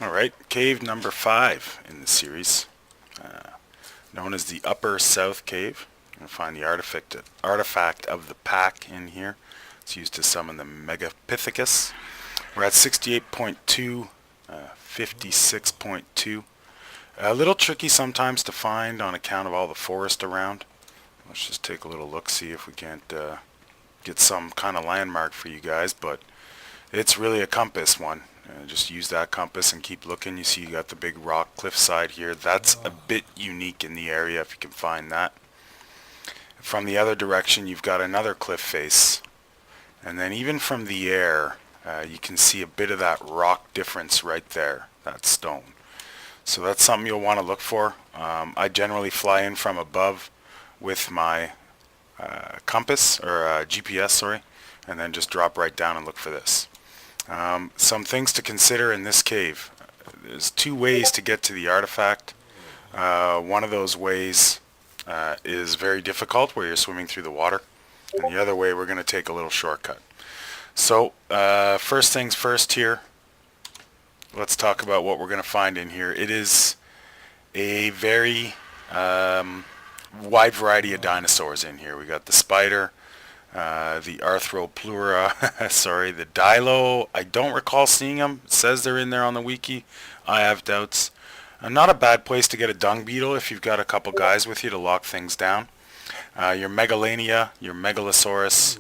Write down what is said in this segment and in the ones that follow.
Alright, cave number 5 in the series, known as the Upper South Cave. You're going to find the artifact of the pack in here. It's used to summon the Megapithecus. We're at 68.2, 56.2. A little tricky sometimes to find on account of all the forest around. Let's just take a little look, see if we can't get some kind of landmark for you guys, but it's really a compass one. Just use that compass and keep looking. You see you got the big rock cliffside here. That's a bit unique in the area if you can find that. From the other direction you've got another cliff face. And then even from the air you can see a bit of that rock difference right there, that stone. So that's something you'll want to look for. I generally fly in from above with my compass, or GPS, sorry, and then just drop right down and look for this. Some things to consider in this cave. There's 2 ways to get to the artifact. One of those ways is very difficult, where you're swimming through the water, and the other way we're going to take a little shortcut. So first things first here, let's talk about what we're going to find in here. It is a very wide variety of dinosaurs in here. We got the spider, the Arthropleura, sorry, the Dilo. I don't recall seeing them. It says they're in there on the wiki. I have doubts. Not a bad place to get a dung beetle if you've got a couple guys with you to lock things down. Your Megalania, your Megalosaurus,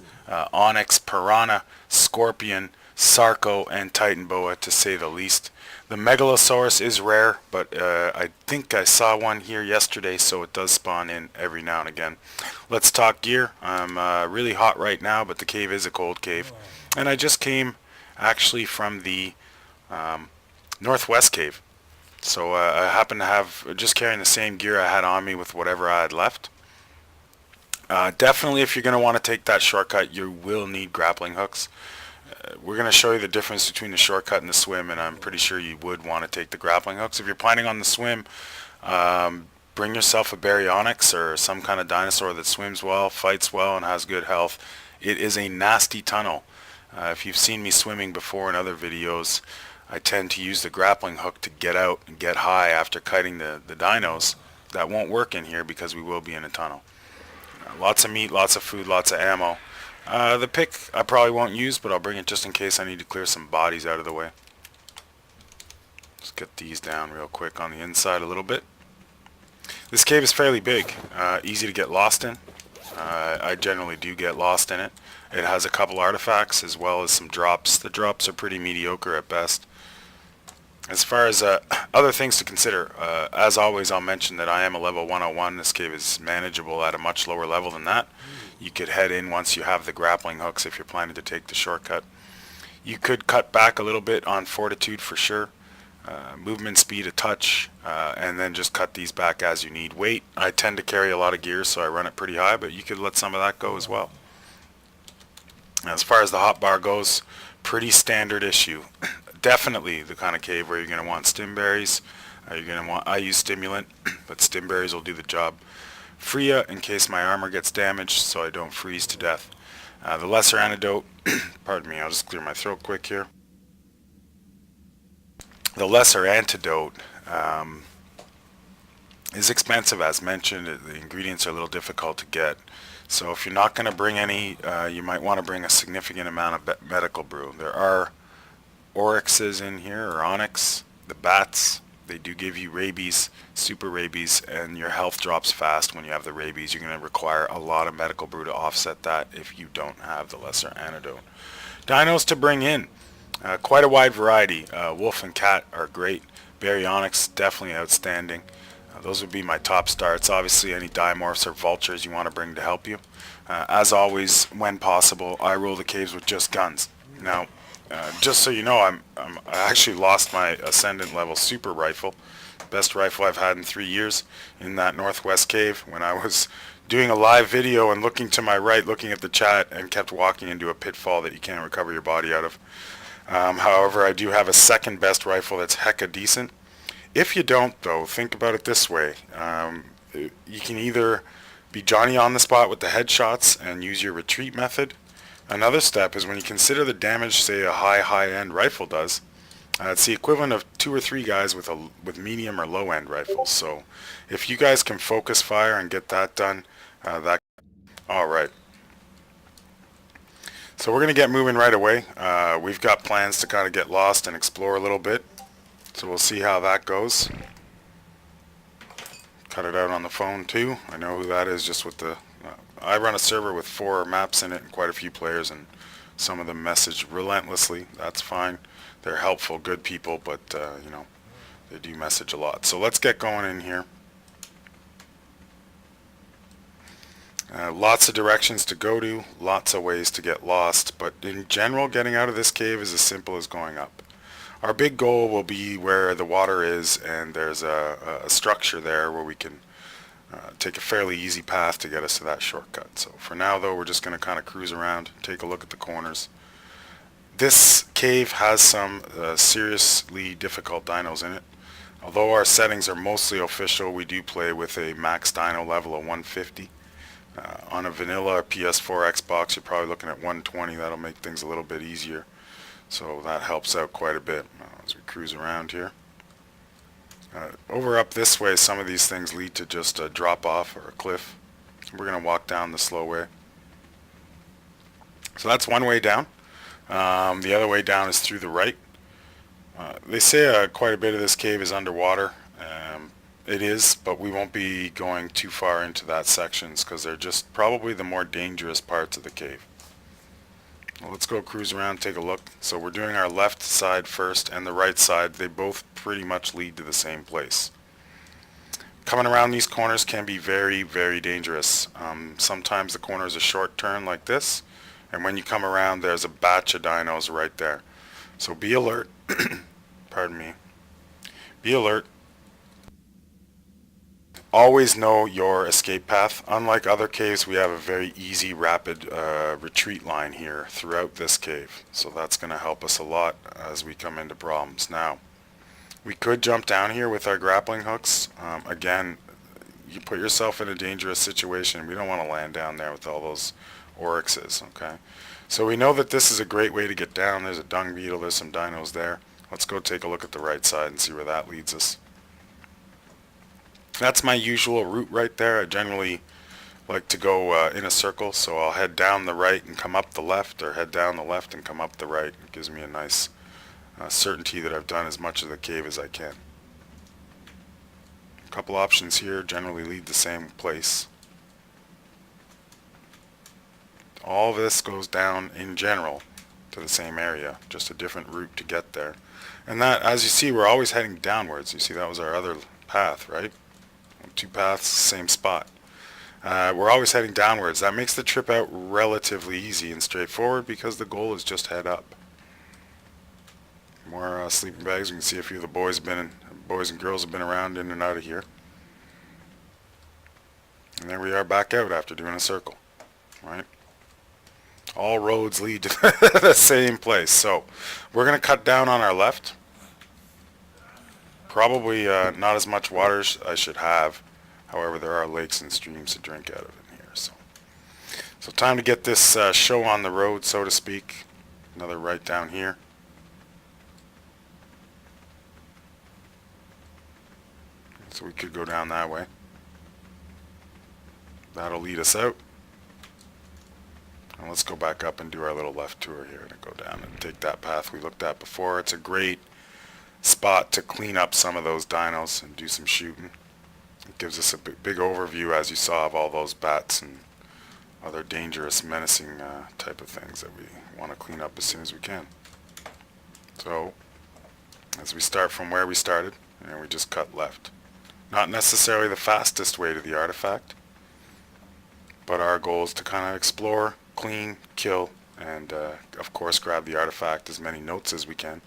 Onyx, Piranha, Scorpion, Sarco, and Titan Boa, to say the least. The Megalosaurus is rare, but I think I saw one here yesterday, so it does spawn in every now and again. Let's talk gear. I'm really hot right now, but the cave is a cold cave. And I just came actually from the Northwest Cave. So I happen to have just carrying the same gear I had on me with whatever I had left. Definitely, if you're going to want to take that shortcut, you will need grappling hooks. We're going to show you the difference between the shortcut and the swim, and I'm pretty sure you would want to take the grappling hooks. If you're planning on the swim, bring yourself a Baryonyx or some kind of dinosaur that swims well, fights well, and has good health. It is a nasty tunnel. If you've seen me swimming before in other videos, I tend to use the grappling hook to get out and get high after kiting the dinos. That won't work in here because we will be in a tunnel. Lots of meat, lots of food, lots of ammo. The pick I probably won't use, but I'll bring it just in case I need to clear some bodies out of the way. Let's get these down real quick on the inside a little bit. This cave is fairly big, easy to get lost in. I generally do get lost in it. It has a couple artifacts as well as some drops. The drops are pretty mediocre at best. As far as other things to consider, as always I'll mention that I am a level 101. This cave is manageable at a much lower level than that. You could head in once you have the grappling hooks if you're planning to take the shortcut. You could cut back a little bit on fortitude for sure. Movement speed a touch, and then just cut these back as you need. Weight, I tend to carry a lot of gear, so I run it pretty high, but you could let some of that go as well. As far as the hotbar goes, pretty standard issue. Definitely the kind of cave where you're going to want stimberries. I use stimulant, but stimberries will do the job. Freya in case my armor gets damaged so I don't freeze to death. The lesser antidote, pardon me, I'll just clear my throat quick here. The lesser antidote is expensive, as mentioned. The ingredients are a little difficult to get. So if you're not going to bring any, you might want to bring a significant amount of medical brew. There are oryxes in here, or onyx, the bats. They do give you rabies, super rabies, and your health drops fast when you have the rabies. You're going to require a lot of medical brew to offset that if you don't have the lesser antidote. Dinos to bring in. Quite a wide variety. Wolf and cat are great. Baryonyx, definitely outstanding. Those would be my top starts. Obviously any dimorphs or vultures you want to bring to help you. As always, when possible, I roll the caves with just guns. Now, just so you know, I actually lost my Ascendant level super rifle. Best rifle I've had in 3 years in that Northwest Cave when I was doing a live video and looking to my right, looking at the chat, and kept walking into a pitfall that you can't recover your body out of. However, I do have a second best rifle that's hecka decent. If you don't, though, think about it this way. You can either be Johnny on the spot with the headshots and use your retreat method. Another step is when you consider the damage, say, a high-end rifle does, It's the equivalent of 2 or 3 guys with medium or low end rifles. So if you guys can focus fire and get that done, that all right. So we're gonna get moving right away. We've got plans to kind of get lost and explore a little bit. So we'll see how that goes. Cut it out on the phone too. I know who that is just with the... I run a server with 4 maps in it and quite a few players, and some of them message relentlessly. That's fine. They're helpful, good people, but you know, they do message a lot. So let's get going in here. Lots of directions to go to, lots of ways to get lost, but in general, getting out of this cave is as simple as going up. Our big goal will be where the water is, and there's a structure there where we can take a fairly easy path to get us to that shortcut. So for now though, we're just going to kind of cruise around, take a look at the corners. This cave has some seriously difficult dinos in it. Although our settings are mostly official, we do play with a max dino level of 150. On a vanilla PS4 Xbox, you're probably looking at 120. That'll make things a little bit easier. So that helps out quite a bit as we cruise around here. Over up this way, some of these things lead to just a drop off or a cliff. We're going to walk down the slow way. So that's one way down. The other way down is through the right. They say quite a bit of this cave is underwater. It is, but we won't be going too far into that sections because they're just probably the more dangerous parts of the cave. Well, let's go cruise around, take a look. So we're doing our left side first and the right side. They both pretty much lead to the same place. Coming around these corners can be very, very dangerous. Sometimes the corner is a short turn like this, and when you come around, there's a batch of dinos right there. So be alert. Pardon me. Be alert. Always know your escape path. Unlike other caves, we have a very easy, rapid retreat line here throughout this cave. So that's going to help us a lot as we come into problems. Now, we could jump down here with our grappling hooks. Again, you put yourself in a dangerous situation. We don't want to land down there with all those oryxes, okay? So we know that this is a great way to get down. There's a dung beetle, there's some dinos there. Let's go take a look at the right side and see where that leads us. That's my usual route right there. I generally like to go in a circle, so I'll head down the right and come up the left, or head down the left and come up the right. It gives me a nice certainty that I've done as much of the cave as I can. A couple options here generally lead the same place. All of this goes down in general to the same area, just a different route to get there. And that, as you see, we're always heading downwards. You see, that was our other path, right? 2 paths, same spot. We're always heading downwards. That makes the trip out relatively easy and straightforward because the goal is just head up. More sleeping bags. You can see a few of the boys and girls have been around in and out of here. And there we are back out after doing a circle, right? All roads lead to the same place. So we're going to cut down on our left. Probably not as much water as I should have. However, there are lakes and streams to drink out of in here. So time to get this show on the road, so to speak. Another right down here. So we could go down that way. That'll lead us out. And let's go back up and do our little left tour here and go down and take that path we looked at before. It's a great spot to clean up some of those dinos and do some shooting. It gives us a big overview, as you saw, of all those bats and other dangerous, menacing type of things that we want to clean up as soon as we can. So, as we start from where we started, and we just cut left. Not necessarily the fastest way to the artifact, but our goal is to kind of explore, clean, kill, and of course grab the artifact, as many notes as we can.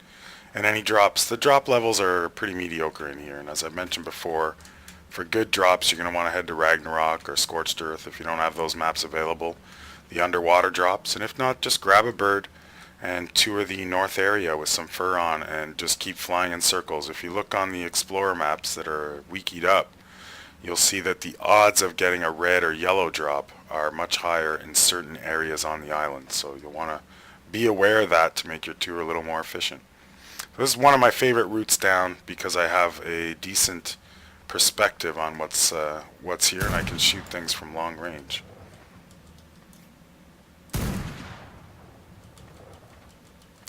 And any drops. The drop levels are pretty mediocre in here, and as I mentioned before, for good drops you're going to want to head to Ragnarok or Scorched Earth if you don't have those maps available. The underwater drops, and if not, just grab a bird and tour the north area with some fur on and just keep flying in circles. If you look on the Explorer maps that are wikied up, you'll see that the odds of getting a red or yellow drop are much higher in certain areas on the island, so you'll want to be aware of that to make your tour a little more efficient. This is one of my favorite routes down because I have a decent perspective on what's here, and I can shoot things from long range.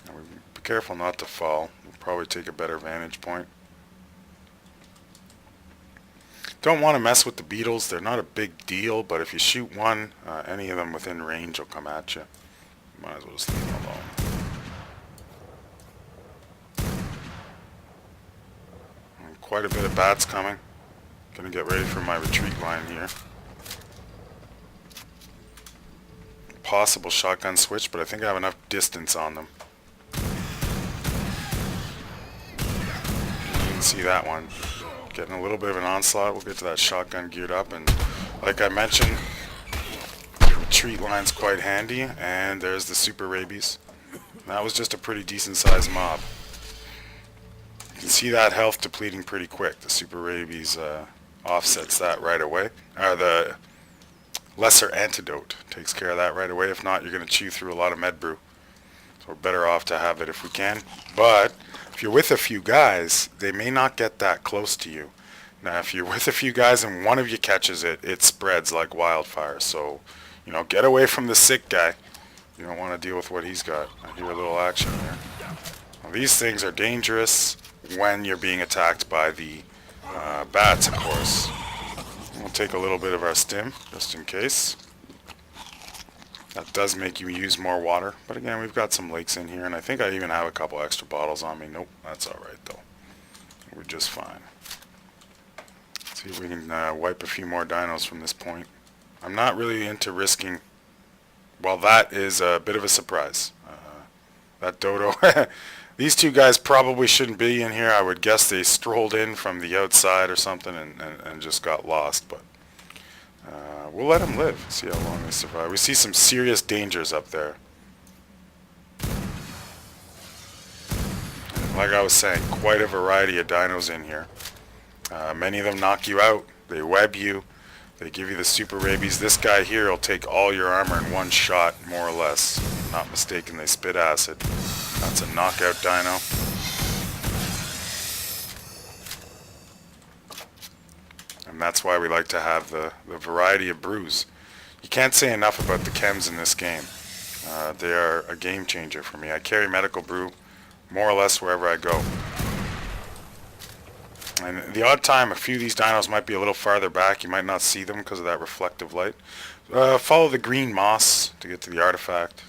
Now be careful not to fall. We'll probably take a better vantage point. Don't want to mess with the beetles. They're not a big deal, but if you shoot one, any of them within range will come at you. Might as well just leave them alone. Quite a bit of bats coming. Gonna get ready for my retreat line here. Possible shotgun switch, but I think I have enough distance on them. You can see that one. Getting a little bit of an onslaught. We'll get to that shotgun geared up, and like I mentioned, the retreat line's quite handy, and there's the super rabies. That was just a pretty decent sized mob. You can see that health depleting pretty quick. The super rabies offsets that right away. The lesser antidote takes care of that right away. If not, you're going to chew through a lot of med brew. So we're better off to have it if we can. But if you're with a few guys, they may not get that close to you. Now, if you're with a few guys and one of you catches it, it spreads like wildfire. So, you know, get away from the sick guy. You don't want to deal with what he's got. I hear a little action there. Now, these things are dangerous when you're being attacked by the bats, of course. We'll take a little bit of our stim, just in case. That does make you use more water. But again, we've got some lakes in here, and I think I even have a couple extra bottles on me. Nope, that's alright though. We're just fine. Let's see if we can wipe a few more dinos from this point. I'm not really into risking... Well, that is a bit of a surprise. That dodo... These two guys probably shouldn't be in here. I would guess they strolled in from the outside or something and just got lost. But we'll let them live. See how long they survive. We see some serious dangers up there. Like I was saying, quite a variety of dinos in here. Many of them knock you out. They web you. They give you the super rabies. This guy here will take all your armor in one shot, more or less. If I'm not mistaken, they spit acid. That's a knockout dino. And that's why we like to have the variety of brews. You can't say enough about the chems in this game. They are a game changer for me. I carry medical brew more or less wherever I go. And the odd time, a few of these dinos might be a little farther back. You might not see them because of that reflective light. Follow the green moss to get to the artifact.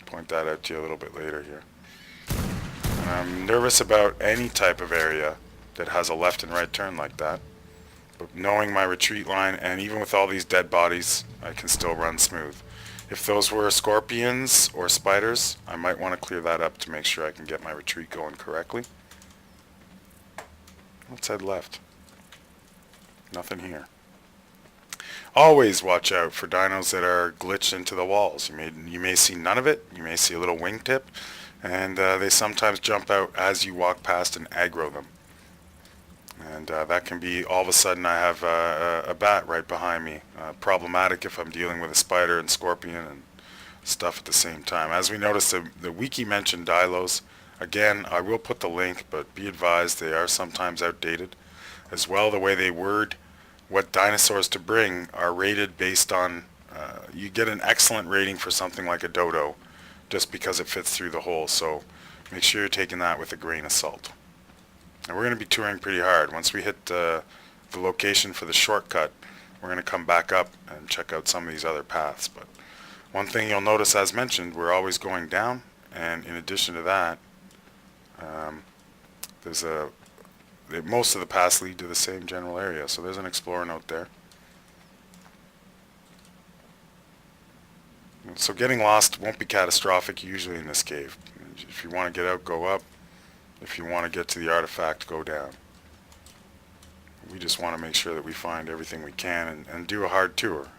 Point that out to you a little bit later here. And I'm nervous about any type of area that has a left and right turn like that. But knowing my retreat line, and even with all these dead bodies, I can still run smooth. If those were scorpions or spiders, I might want to clear that up to make sure I can get my retreat going correctly. Let's head left. Nothing here. Always watch out for dinos that are glitched into the walls. You may see none of it. You may see a little wingtip, and they sometimes jump out as you walk past and aggro them. And that can be all of a sudden I have a bat right behind me. Problematic if I'm dealing with a spider and scorpion and stuff at the same time. As we noticed, the Wiki mentioned dilos. Again, I will put the link, but be advised they are sometimes outdated. As well, the way they word what dinosaurs to bring are rated based on, you get an excellent rating for something like a dodo just because it fits through the hole, so make sure you're taking that with a grain of salt. And we're going to be touring pretty hard. Once we hit the location for the shortcut, we're going to come back up and check out some of these other paths. But one thing you'll notice, as mentioned, we're always going down, and in addition to that, most of the paths lead to the same general area, so there's an explorer note there. So getting lost won't be catastrophic usually in this cave. If you want to get out, go up. If you want to get to the artifact, go down. We just want to make sure that we find everything we can and do a hard tour.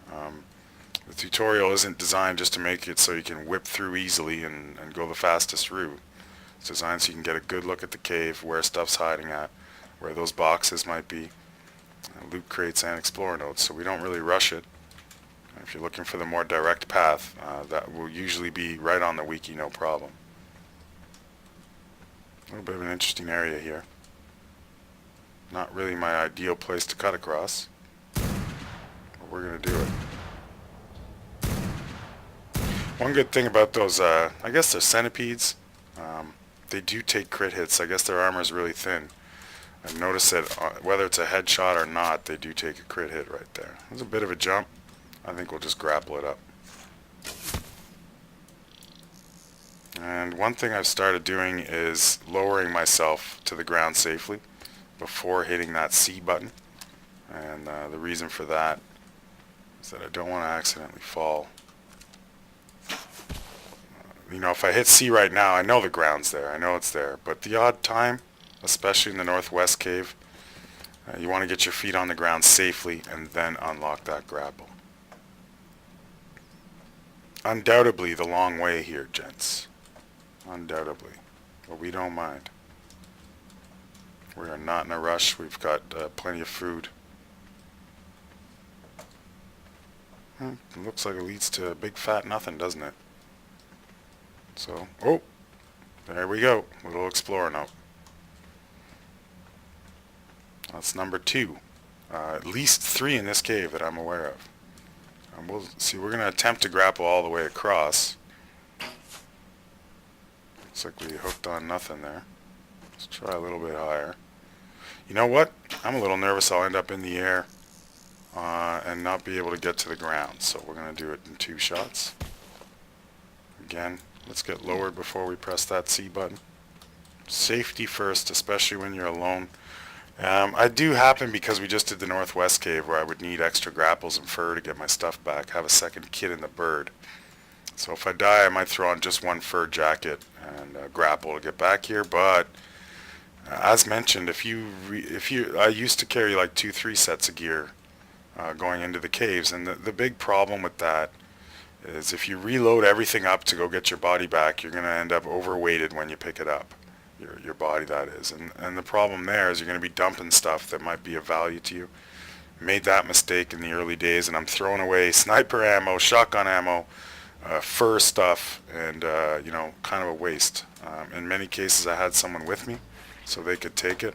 The tutorial isn't designed just to make it so you can whip through easily and go the fastest route. It's designed so you can get a good look at the cave, where stuff's hiding at, where those boxes might be, loot crates and explorer notes, so we don't really rush it. If you're looking for the more direct path, that will usually be right on the wiki, no problem. A little bit of an interesting area here. Not really my ideal place to cut across, but we're going to do it. One good thing about those, I guess they're centipedes, they do take crit hits. I guess their armor is really thin. I've noticed that whether it's a headshot or not, they do take a crit hit right there. There's a bit of a jump. I think we'll just grapple it up. And one thing I've started doing is lowering myself to the ground safely before hitting that C button. And the reason for that is that I don't want to accidentally fall. You know, if I hit C right now, I know the ground's there. I know it's there. But the odd time, especially in the northwest cave, you want to get your feet on the ground safely and then unlock that grapple. Undoubtedly the long way here, gents. Undoubtedly. But we don't mind. We are not in a rush. We've got plenty of food. It looks like it leads to a big fat nothing, doesn't it? So, oh, there we go. A little explorer note. That's number 2. At least 3 in this cave that I'm aware of. And we'll see, we're going to attempt to grapple all the way across. Looks like we hooked on nothing there. Let's try a little bit higher. You know what? I'm a little nervous I'll end up in the air and not be able to get to the ground. So we're going to do it in 2 shots. Again, let's get lowered before we press that C button. Safety first, especially when you're alone. I do happen, because we just did the northwest cave where I would need extra grapples and fur to get my stuff back, have a second kit in the bird. So if I die, I might throw on just 1 fur jacket and grapple to get back here. But as mentioned, I used to carry like 2-3 sets of gear going into the caves, and the big problem with that is if you reload everything up to go get your body back, you're going to end up overweighted when you pick it up. Your body, that is. And the problem there is you're going to be dumping stuff that might be of value to you. Made that mistake in the early days, and I'm throwing away sniper ammo, shotgun ammo, fur stuff, and you know, kind of a waste. In many cases I had someone with me so they could take it.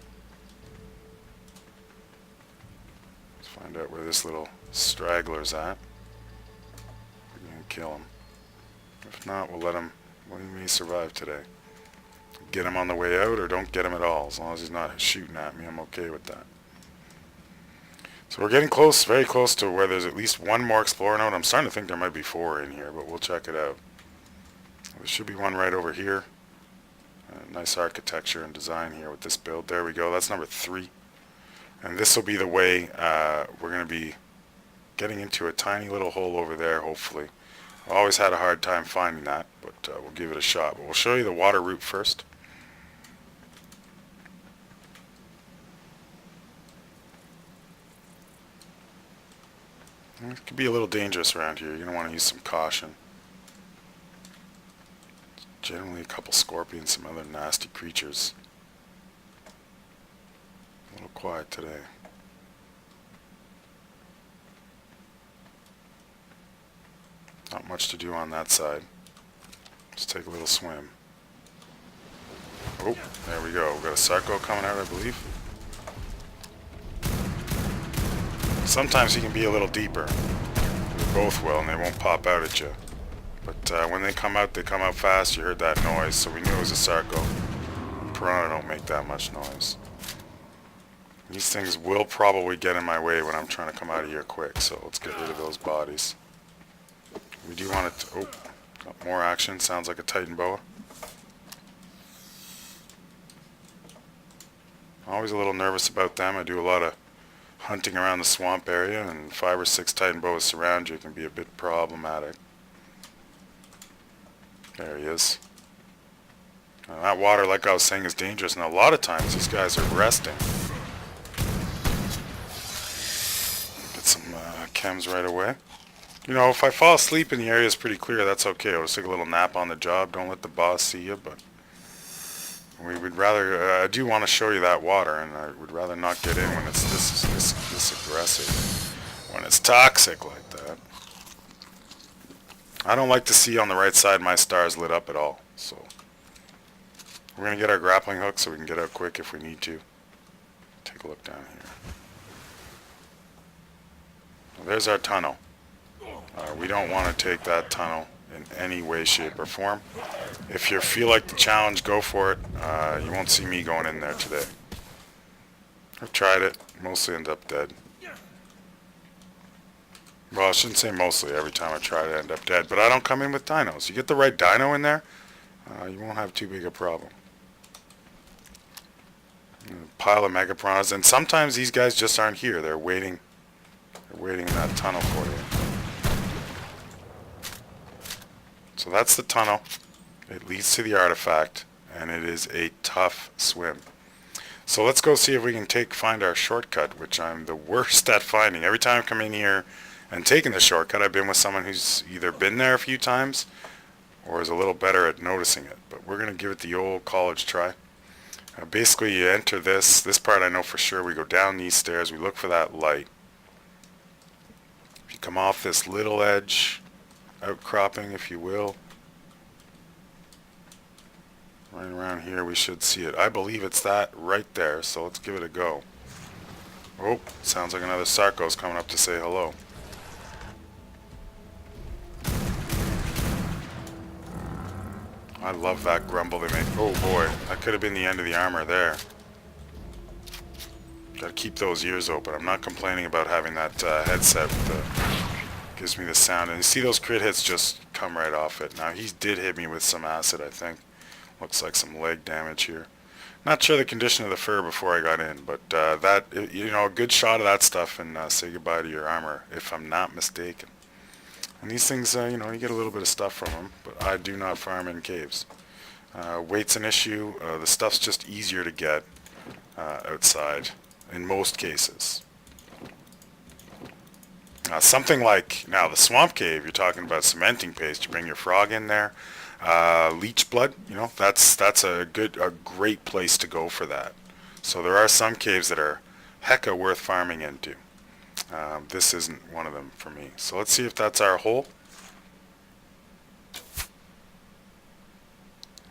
Let's find out where this little straggler's at. We're going to kill him. If not, we'll let him, well, he may survive today. Get him on the way out, or don't get him at all. As long as he's not shooting at me, I'm okay with that. So we're getting close, very close to where there's at least 1 more explorer node. I'm starting to think there might be 4 in here, but we'll check it out. There should be one right over here. Nice architecture and design here with this build. There we go. That's number 3. And this will be the way we're going to be getting into a tiny little hole over there, hopefully. I've always had a hard time finding that, but we'll give it a shot. But we'll show you the water route first. It could be a little dangerous around here. You're going to want to use some caution. Generally a couple scorpions, some other nasty creatures. A little quiet today. Not much to do on that side. Let's take a little swim. Oh, there we go. We've got a Sarco coming out, I believe. Sometimes he can be a little deeper. They both will, and they won't pop out at you. But when they come out fast. You heard that noise, so we knew it was a Sarco. Piranha don't make that much noise. These things will probably get in my way when I'm trying to come out of here quick, so let's get rid of those bodies. We do want to... Oh, got more action. Sounds like a Titan boa. Always a little nervous about them. I do a lot of hunting around the swamp area, and 5 or 6 Titan boas surround you can be a bit problematic. There he is. Now that water, like I was saying, is dangerous, and a lot of times these guys are resting. Get some chems right away. You know, if I fall asleep and the area is pretty clear, that's okay. I'll just take a little nap on the job. Don't let the boss see you, but we would rather, I do want to show you that water, and I would rather not get in when it's this aggressive. When it's toxic like that. I don't like to see on the right side my stars lit up at all, so We're going to get our grappling hook so we can get out quick if we need to. Take a look down here. Well, there's our tunnel. We don't want to take that tunnel in any way, shape, or form. If you feel like the challenge, go for it. You won't see me going in there today. I've tried it. Mostly end up dead. Well, I shouldn't say mostly. Every time I try to end up dead. But I don't come in with dinos. You get the right dino in there, you won't have too big a problem. Pile of mega piranhas. And sometimes these guys just aren't here. They're waiting. They're waiting in that tunnel for you. So that's the tunnel. It leads to the artifact. And it is a tough swim. So let's go see if we can find our shortcut, which I'm the worst at finding. Every time I come in here and taking the shortcut, I've been with someone who's either been there a few times or is a little better at noticing it. But we're going to give it the old college try. Basically, you enter this part I know for sure. We go down these stairs. We look for that light. If you come off this little edge, outcropping, if you will, right around here, we should see it. I believe it's that right there, so let's give it a go. Oh, sounds like another Sarco's coming up to say hello. I love that grumble they make. Oh boy, that could have been the end of the armor there. Gotta keep those ears open. I'm not complaining about having that headset with the, gives me the sound. And you see those crit hits just come right off it. Now he did hit me with some acid, I think. Looks like some leg damage here. Not sure the condition of the fur before I got in, but that, you know, a good shot of that stuff and say goodbye to your armor, if I'm not mistaken. And these things, you know, you get a little bit of stuff from them, but I do not farm in caves. Weight's an issue. The stuff's just easier to get outside in most cases. Something like, now the swamp cave, you're talking about cementing paste. You bring your frog in there. Leech blood, you know, that's a great place to go for that. So there are some caves that are hecka worth farming into. This isn't one of them for me. So let's see if that's our hole.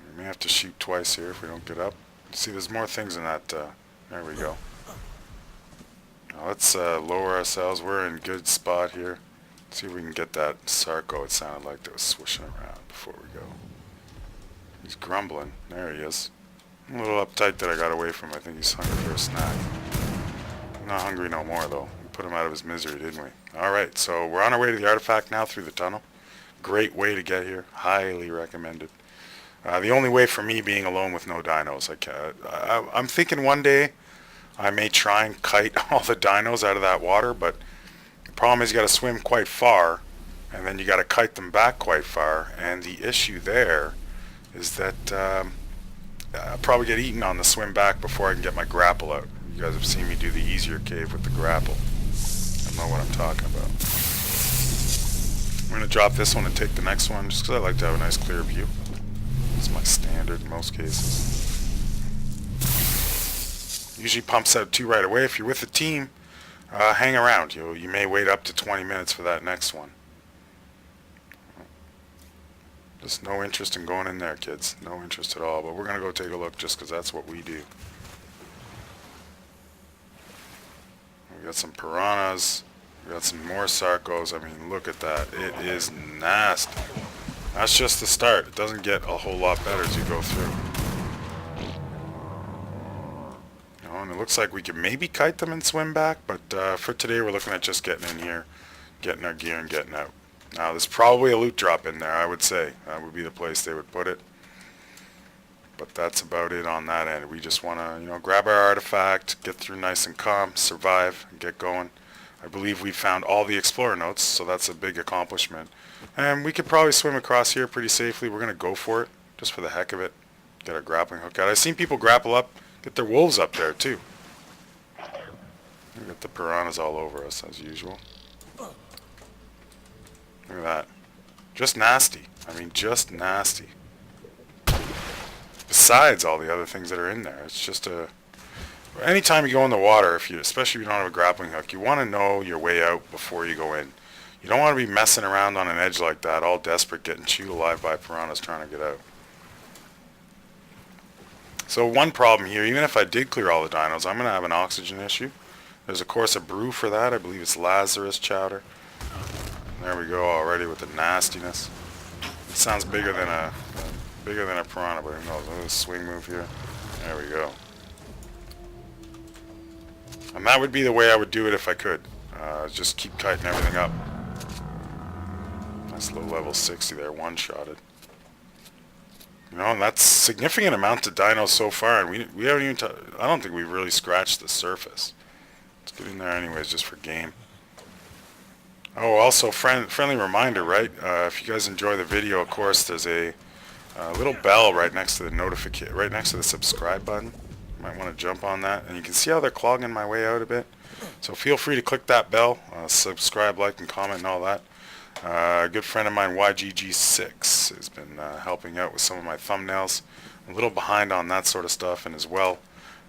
We may have to shoot twice here if we don't get up. See, there's more things in that. There we go. Now let's lower ourselves. We're in a good spot here. See if we can get that Sarco. It sounded like that was swishing around before we go. He's grumbling. There he is. I'm a little uptight that I got away from him. I think he's hungry for a snack. Not hungry no more though. We put him out of his misery, didn't we? Alright, so we're on our way to the artifact now through the tunnel. Great way to get here. Highly recommended. The only way for me being alone with no dinos. I'm thinking one day I may try and kite all the dinos out of that water, but the problem is you got to swim quite far, and then you got to kite them back quite far, and the issue there is that I'll probably get eaten on the swim back before I can get my grapple out. You guys have seen me do the easier cave with the grapple. I know what I'm talking about. I'm going to drop this one and take the next one, just because I like to have a nice clear view. It's my standard in most cases. Usually pumps out 2 right away. If you're with a team, hang around. You may wait up to 20 minutes for that next one. Just no interest in going in there, kids. No interest at all. But we're going to go take a look just because that's what we do. We got some piranhas. We got some more Sarcos. I mean, look at that. It is nasty. That's just the start. It doesn't get a whole lot better as you go through. And it looks like we can maybe kite them and swim back, but for today we're looking at just getting in here, getting our gear and getting out. Now there's probably a loot drop in there, I would say. That would be the place they would put it. But that's about it on that end. We just want to, you know, grab our artifact, get through nice and calm, survive, and get going. I believe we found all the explorer notes, so that's a big accomplishment. And we could probably swim across here pretty safely. We're going to go for it, just for the heck of it. Get our grappling hook out. I've seen people grapple up, get their wolves up there too. We got the piranhas all over us as usual. Look at that. Just nasty. I mean, just nasty. Besides all the other things that are in there. It's just a... Anytime you go in the water, especially if you don't have a grappling hook, you want to know your way out before you go in. You don't want to be messing around on an edge like that, all desperate, getting chewed alive by piranhas trying to get out. So one problem here, even if I did clear all the dinos, I'm going to have an oxygen issue. There's of course a brew for that. I believe it's Lazarus chowder. There we go already with the nastiness. It sounds bigger than a piranha, but who knows? A little swing move here. There we go. And that would be the way I would do it if I could. Just keep kiting everything up. Nice low level 60 there, one-shotted. You know, and that's significant amount of dinos so far, and we haven't even. I don't think we've really scratched the surface. Let's get in there anyways, just for game. Oh, also friendly reminder, right? If you guys enjoy the video, of course, there's a little bell right next to the right next to the subscribe button. You might want to jump on that, and you can see how they're clogging my way out a bit. So feel free to click that bell, subscribe, like, and comment, and all that. A good friend of mine, YGG6, has been helping out with some of my thumbnails. I'm a little behind on that sort of stuff, and as well,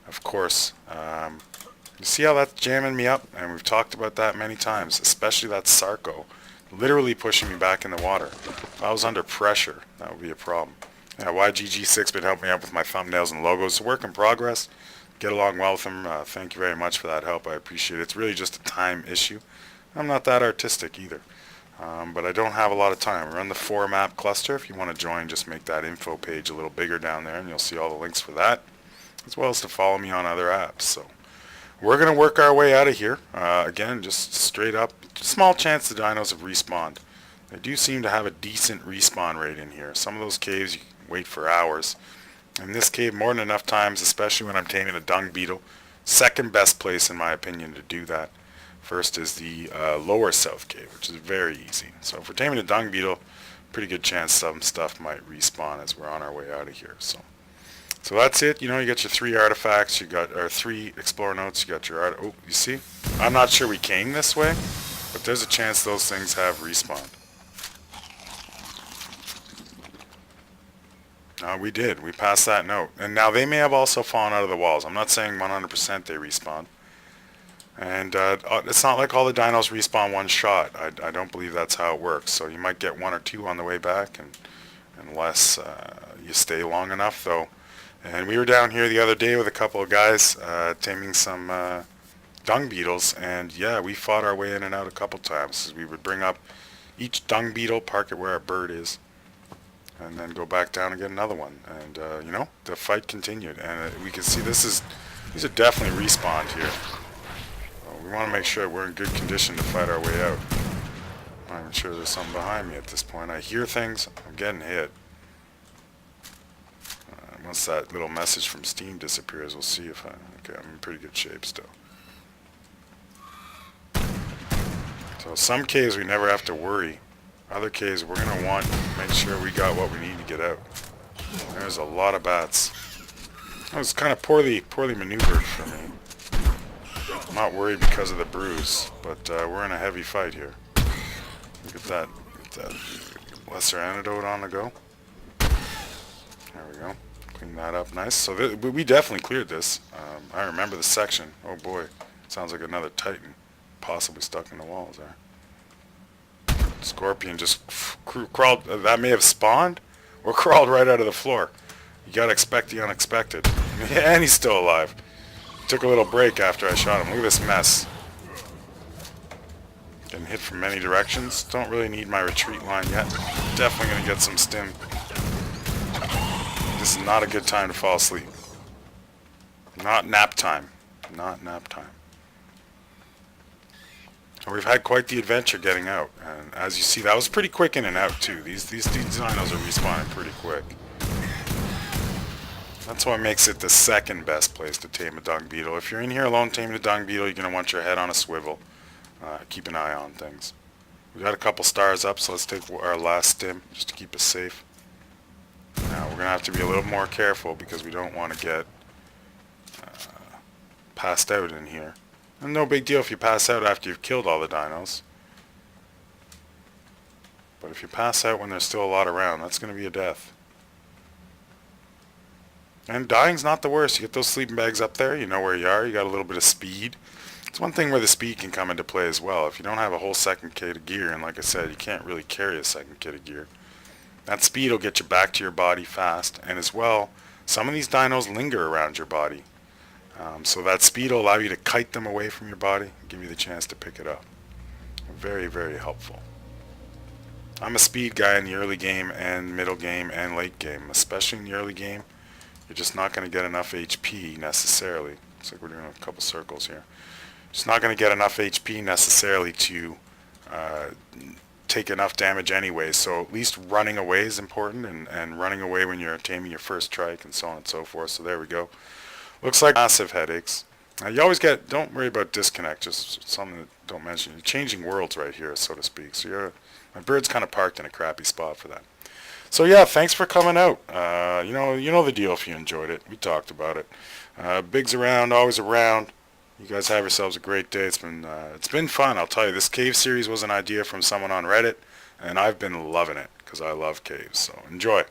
of course, you see how that's jamming me up? And we've talked about that many times, especially that Sarco, literally pushing me back in the water. If I was under pressure, that would be a problem. Yeah, YGG6 been helping me out with my thumbnails and logos. It's a work in progress. Get along well with him. Thank you very much for that help. I appreciate it. It's really just a time issue. I'm not that artistic either. But I don't have a lot of time. We're on the 4-map cluster. If you want to join, just make that info page a little bigger down there, and you'll see all the links for that, as well as to follow me on other apps. So we're going to work our way out of here. Again, just straight up, small chance the dinos have respawned. They do seem to have a decent respawn rate in here. Some of those caves, you can wait for hours. In this cave, more than enough times, especially when I'm taming a dung beetle. Second best place, in my opinion, to do that. First is the lower south cave, which is very easy. So if we're taming a dung beetle, pretty good chance some stuff might respawn as we're on our way out of here. So that's it. You know, you got your 3 artifacts, you got our 3 explorer notes, you got your oh, you see? I'm not sure we came this way, but there's a chance those things have respawned. We did. We passed that note. And now they may have also fallen out of the walls. I'm not saying 100% they respawn. And it's not like all the dinos respawn one shot. I don't believe that's how it works. So you might get 1 or 2 on the way back, and unless you stay long enough, though. And we were down here the other day with a couple of guys taming some dung beetles, and yeah, we fought our way in and out a couple times. We would bring up each dung beetle, park it where our bird is, and then go back down and get another one. And you know, the fight continued, and we can see these are definitely respawned here. We want to make sure we're in good condition to fight our way out. I'm not even sure there's something behind me at this point. I hear things. I'm getting hit. Once that little message from Steam disappears, we'll see if okay, I'm in pretty good shape still. So some caves we never have to worry. Other caves we're going to want to make sure we got what we need to get out. There's a lot of bats. That was kind of poorly maneuvered for me. I'm not worried because of the bruise, but we're in a heavy fight here. Look at that. Get that lesser antidote on the go. There we go. Clean that up nice. So we definitely cleared this. I remember the section. Oh boy. Sounds like another Titan. Possibly stuck in the walls there. Scorpion just crawled. That may have spawned or crawled right out of the floor. You gotta expect the unexpected. And he's still alive. Took a little break after I shot him. Look at this mess. Getting hit from many directions. Don't really need my retreat line yet. Definitely going to get some stim. This is not a good time to fall asleep. Not nap time. Not nap time. We've had quite the adventure getting out. And as you see, that was pretty quick in and out too. These dinos are respawning pretty quick. That's what makes it the second best place to tame a dung beetle. If you're in here alone taming a dung beetle, you're going to want your head on a swivel. Keep an eye on things. We got a couple stars up, so let's take our last stim just to keep us safe. Now we're going to have to be a little more careful because we don't want to get passed out in here. And no big deal if you pass out after you've killed all the dinos. But if you pass out when there's still a lot around, that's going to be a death. And dying's not the worst. You get those sleeping bags up there, you know where you are, you got a little bit of speed. It's one thing where the speed can come into play as well. If you don't have a whole second kit of gear, and like I said, you can't really carry a second kit of gear, that speed will get you back to your body fast, and as well, Some of these dinos linger around your body. So that speed will allow you to kite them away from your body, give you the chance to pick it up. Very, very helpful. I'm a speed guy in the early game and middle game and late game. Especially in the early game, you're just not going to get enough HP necessarily. Looks like we're doing a couple circles here. Just not going to get enough HP necessarily to take enough damage anyway. So at least running away is important, and running away when you're taming your first trike and so on and so forth. So there we go. Looks like massive headaches. You always get, don't worry about disconnect, just something that don't mention. You're changing worlds right here, so to speak. So my bird's kind of parked in a crappy spot for that. So yeah, thanks for coming out. You know the deal if you enjoyed it. We talked about it. Big's around, always around. You guys have yourselves a great day. It's been fun, I'll tell you. This cave series was an idea from someone on Reddit, and I've been loving it because I love caves. So enjoy.